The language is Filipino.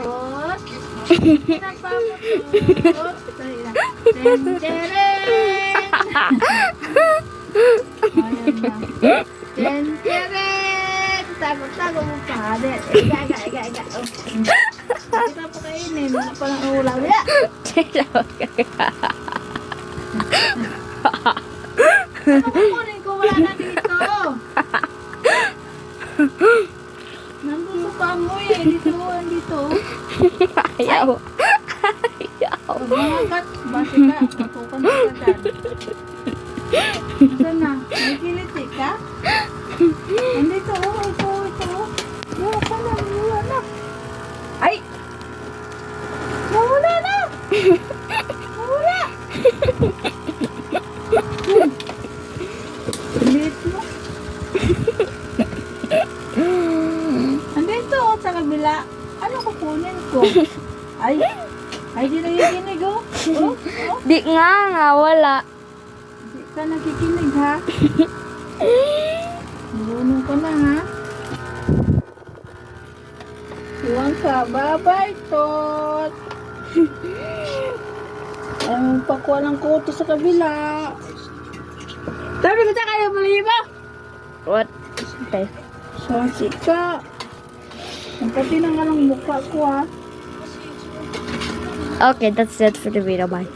What? Pinagpapatot. Tentereng! Ayan na. Tentereng! Tago mo pa. Iga. Oh. Kita pa kainin. Wala pa lang ulam. Ano kukunin ko? Wala na dito. Nandun sa pamoy eh. Dito. Ayaw. Pagmangagat. Basi ka. Matukan ka dyan. Ito na. May kiliti ka? Nandito. Ito. Wala na. Ay! Nawala na! Nawala! Lit mo. Andito sa kabila. Ano kukunin ko? Ay, di na yung kinig oh. Di nga, wala. Di ka nakikinig ha. Marunong ka na ha. Iwan ka. Bye-bye, Tot. Ay, magpakuha ng kuto sa kabila. Sabi ko sa kayo, maliba. What? Okay. Sorry ka. Ang pati na nga ng mukha ko ha. Okay, that's it for the video. Bye.